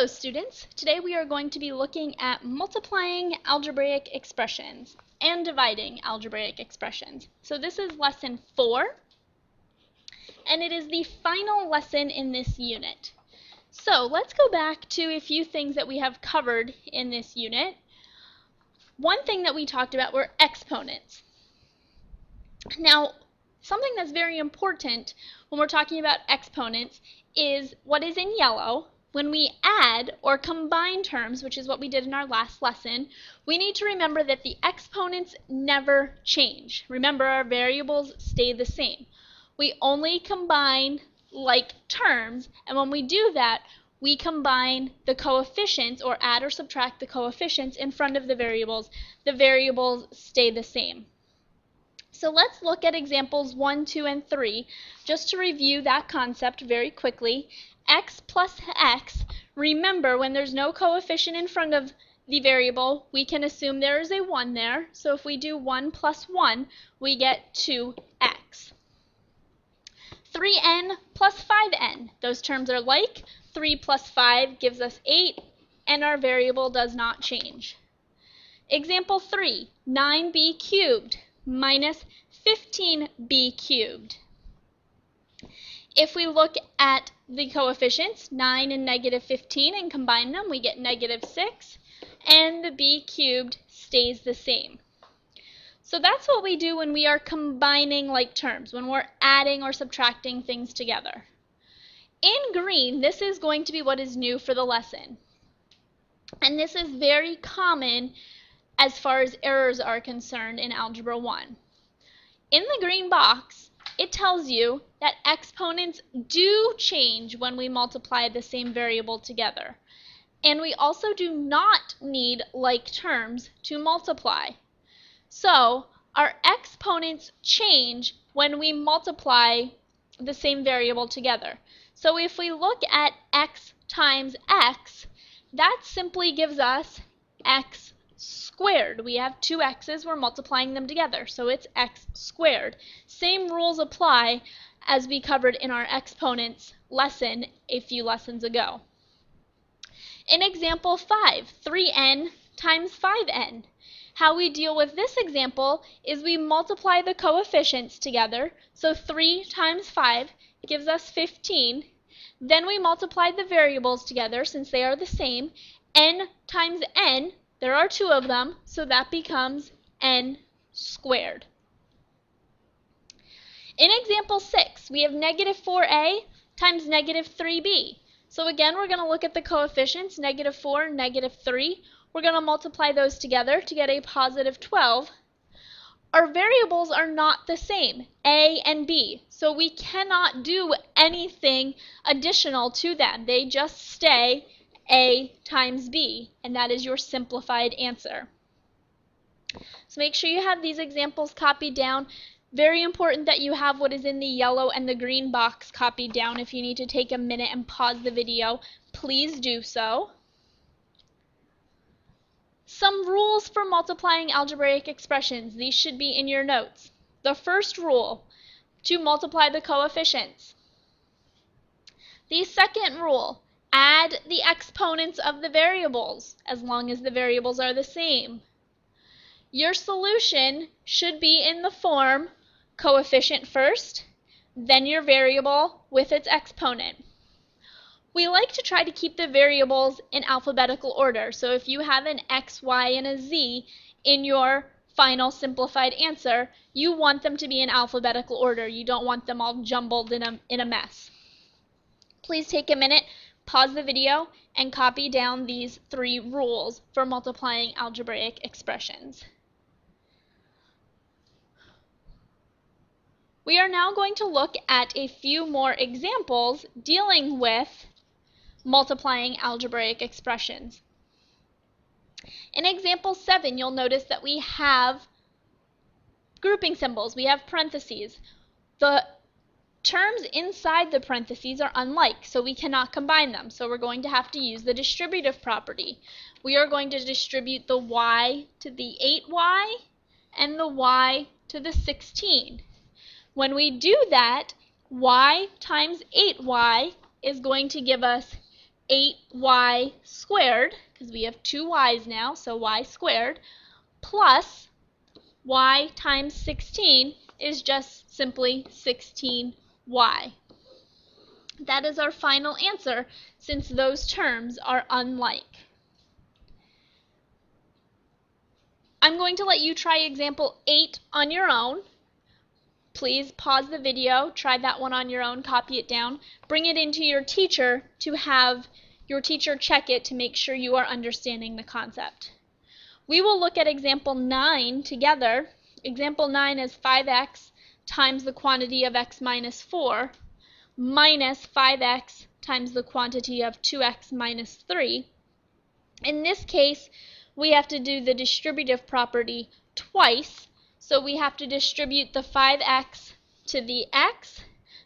Hello students! Today we are going to be looking at multiplying algebraic expressions and dividing algebraic expressions. So this is lesson 4 and it is the final lesson in this unit. So let's go back to a few things that we have covered in this unit. One thing that we talked about were exponents. Now something that's very important when we're talking about exponents is what is in yellow. When we add or combine terms, which is what we did in our last lesson, we need to remember that the exponents never change. Remember, our variables stay the same. We only combine like terms, and when we do that, we combine the coefficients or add or subtract the coefficients in front of the variables. The variables stay the same. So let's look at examples 1, 2, and 3 just to review that concept very quickly. X plus x, remember when there's no coefficient in front of the variable, we can assume there is a 1 there. So if we do 1 plus 1, we get 2x. 3n plus 5n, those terms are like. 3 plus 5 gives us 8, and our variable does not change. Example 3, 9b cubed minus 15b cubed. If we look at the coefficients, 9 and negative 15, and combine them, we get negative 6, and the b cubed stays the same. So that's what we do when we are combining like terms, when we're adding or subtracting things together. In green, this is going to be what is new for the lesson. And this is very common as far as errors are concerned in Algebra 1. In the green box, it tells you that exponents do change when we multiply the same variable together. And we also do not need like terms to multiply. So our exponents change when we multiply the same variable together. So if we look at x times x, that simply gives us x squared. We have two x's, we're multiplying them together, so it's x squared. Same rules apply as we covered in our exponents lesson a few lessons ago. In example 5, 3n times 5n. How we deal with this example is we multiply the coefficients together, so 3 times 5 gives us 15. Then we multiply the variables together since they are the same. N times n, there are two of them, so that becomes n squared. In example 6, we have negative 4a times negative 3b. So again, we're going to look at the coefficients, negative 4 and negative 3. We're going to multiply those together to get a positive 12. Our variables are not the same, a and b, so we cannot do anything additional to them. They just stay a times b, and that is your simplified answer. So make sure you have these examples copied down. Very important that you have what is in the yellow and the green box copied down. If you need to take a minute and pause the video, please do so. Some rules for multiplying algebraic expressions. These should be in your notes. The first rule, to multiply the coefficients. The second rule, add the exponents of the variables as long as the variables are the same. Your solution should be in the form coefficient first, then your variable with its exponent. We like to try to keep the variables in alphabetical order, so if you have an x, y, and a z in your final simplified answer, you want them to be in alphabetical order. You don't want them all jumbled in a mess. Please take a minute, pause the video, and copy down these 3 rules for multiplying algebraic expressions. We are now going to look at a few more examples dealing with multiplying algebraic expressions. In example 7, you'll notice that we have grouping symbols. We have parentheses. The terms inside the parentheses are unlike, so we cannot combine them. So we're going to have to use the distributive property. We are going to distribute the y to the 8y and the y to the 16. When we do that, y times 8y is going to give us 8y squared, because we have two y's now, so y squared, plus y times 16 is just simply 16y. That is our final answer, since those terms are unlike. I'm going to let you try example 8 on your own. Please pause the video, try that one on your own, copy it down, bring it into your teacher to have your teacher check it to make sure you are understanding the concept. We will look at example 9 together. Example 9 is 5x times the quantity of x minus 4 minus 5x times the quantity of 2x minus 3. In this case, we have to do the distributive property twice. So we have to distribute the 5x to the x,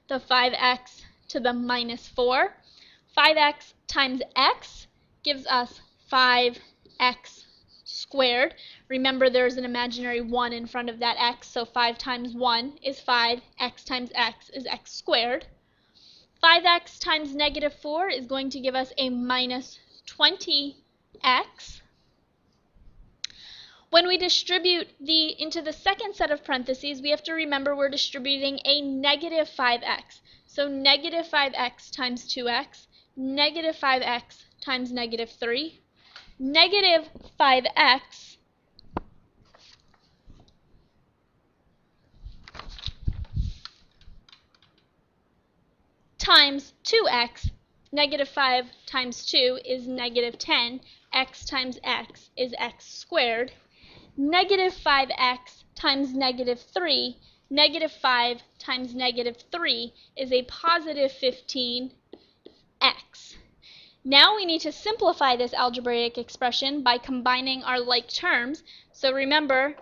the 5x to the minus 4. 5x times x gives us 5x squared. Remember, there's an imaginary 1 in front of that x, so 5 times 1 is 5. X times x is x squared. 5x times negative 4 is going to give us a minus 20x. When we distribute into the second set of parentheses, we have to remember we're distributing a negative 5x. So negative 5x times 2x, negative 5x times negative 3, negative 5x times 2x, negative 5 times 2 is negative 10, x times x is x squared. Negative 5x times negative 3, negative 5 times negative 3 is a positive 15x. Now we need to simplify this algebraic expression by combining our like terms. So remember,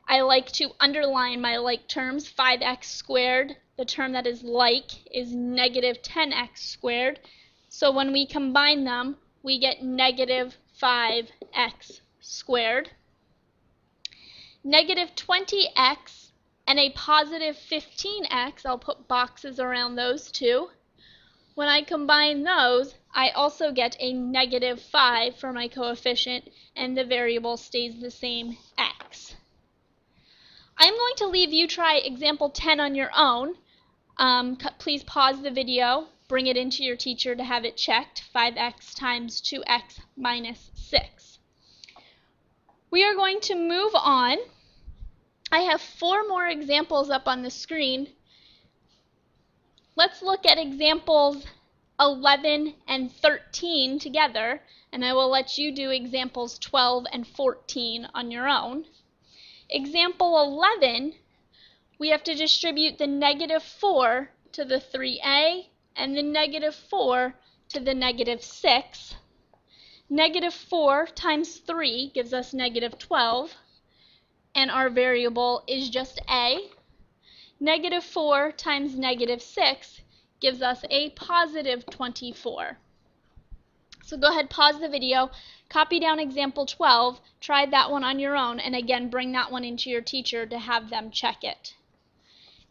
I like to underline my like terms. 5x squared, the term that is like, is negative 10x squared. So when we combine them, we get negative 5x squared. Negative 20x and a positive 15x, I'll put boxes around those two. When I combine those, I also get a negative 5 for my coefficient, and the variable stays the same, x. I'm going to leave you try example 10 on your own. Please pause the video, bring it into your teacher to have it checked. 5x times 2x minus 6. We are going to move on. I have 4 more examples up on the screen. Let's look at examples 11 and 13 together, and I will let you do examples 12 and 14 on your own. Example 11, we have to distribute the negative 4 to the 3a and the negative 4 to the negative 6. Negative 4 times 3 gives us negative 12, and our variable is just a. Negative 4 times negative 6 gives us a positive 24. So go ahead, pause the video, copy down example 12, try that one on your own, and again bring that one into your teacher to have them check it.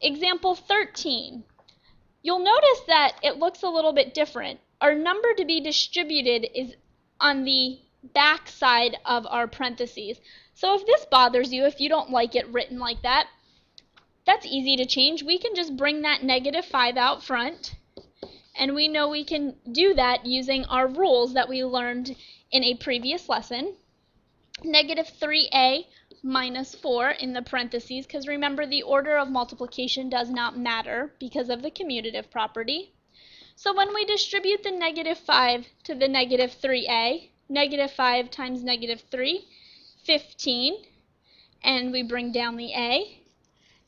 Example 13. You'll notice that it looks a little bit different. Our number to be distributed is on the back side of our parentheses. So if this bothers you, if you don't like it written like that, that's easy to change. We can just bring that negative 5 out front, and we know we can do that using our rules that we learned in a previous lesson. Negative 3a minus 4 in the parentheses, because remember the order of multiplication does not matter because of the commutative property. So when we distribute the negative 5 to the negative 3a, negative 5 times negative 3, 15, and we bring down the a.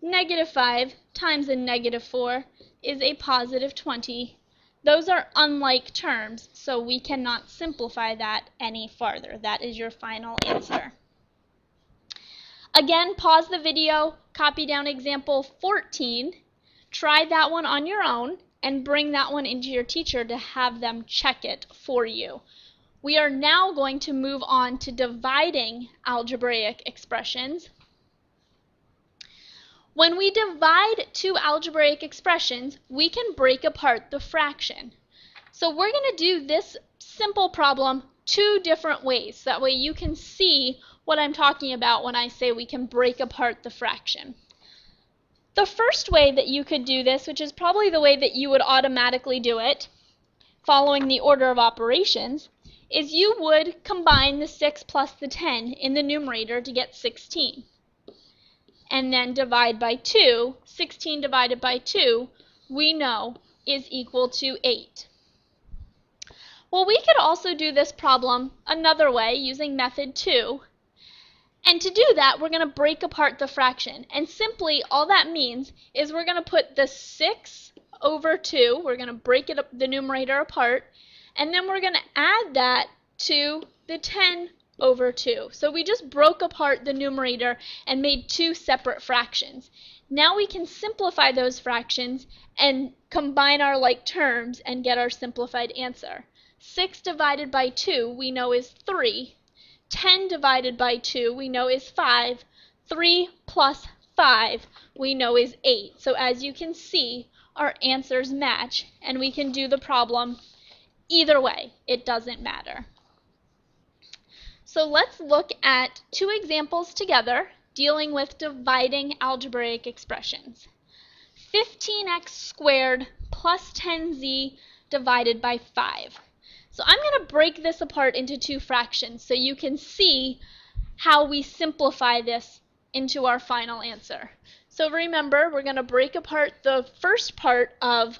Negative 5 times a negative 4 is a positive 20. Those are unlike terms, so we cannot simplify that any farther. That is your final answer. Again, pause the video, copy down example 14, try that one on your own, and bring that one into your teacher to have them check it for you. We are now going to move on to dividing algebraic expressions. When we divide two algebraic expressions, we can break apart the fraction. So we're going to do this simple problem 2 different ways. That way you can see what I'm talking about when I say we can break apart the fraction. The first way that you could do this, which is probably the way that you would automatically do it, following the order of operations, is you would combine the 6 plus the 10 in the numerator to get 16. And then divide by 2. 16 divided by 2, we know, is equal to 8. Well, we could also do this problem another way using method 2. And to do that, we're going to break apart the fraction. And simply, all that means is we're going to put the 6 over 2, we're going to break the numerator apart, and then we're going to add that to the 10 over 2. So we just broke apart the numerator and made 2 separate fractions. Now we can simplify those fractions and combine our like terms and get our simplified answer. 6 divided by 2 we know is 3. 10 divided by 2 we know is 5. 3 plus 5 we know is 8. So as you can see, our answers match, and we can do the problem either way. It doesn't matter. So let's look at 2 examples together dealing with dividing algebraic expressions. 15x squared plus 10z divided by 5. So I'm going to break this apart into 2 fractions so you can see how we simplify this into our final answer. So remember, we're going to break apart the first part of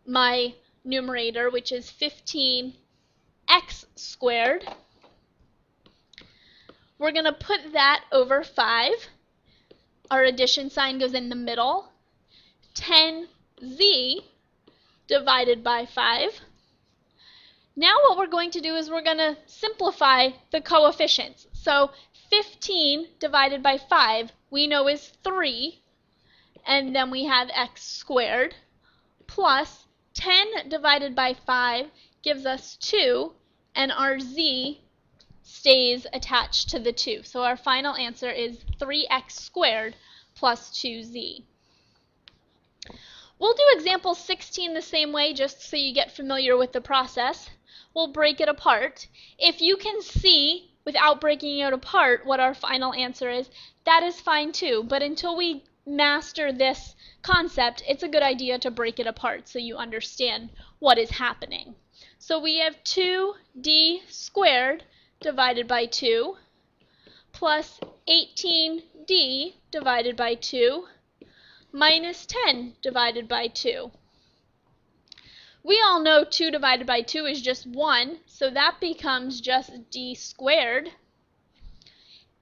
my numerator, which is 15x squared. We're going to put that over 5. Our addition sign goes in the middle. 10z divided by 5. Now what we're going to do is we're going to simplify the coefficients. So 15 divided by 5 we know is 3, and then we have x squared, plus 10 divided by 5 gives us 2, and our z stays attached to the 2. So our final answer is 3x squared plus 2z. We'll do example 16 the same way just so you get familiar with the process. We'll break it apart. If you can see without breaking it apart what our final answer is, that is fine too. But until we master this concept, it's a good idea to break it apart so you understand what is happening. So we have 2d squared divided by 2 plus 18d divided by 2 minus 10 divided by 2. We all know 2 divided by 2 is just 1, so that becomes just d squared.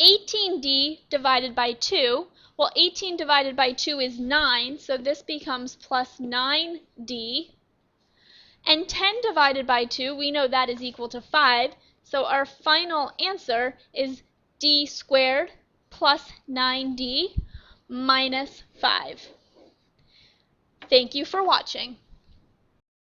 18d divided by 2, well, 18 divided by 2 is 9, so this becomes plus 9d. And 10 divided by 2, we know that is equal to 5, so our final answer is d squared plus 9d minus 5. Thank you for watching.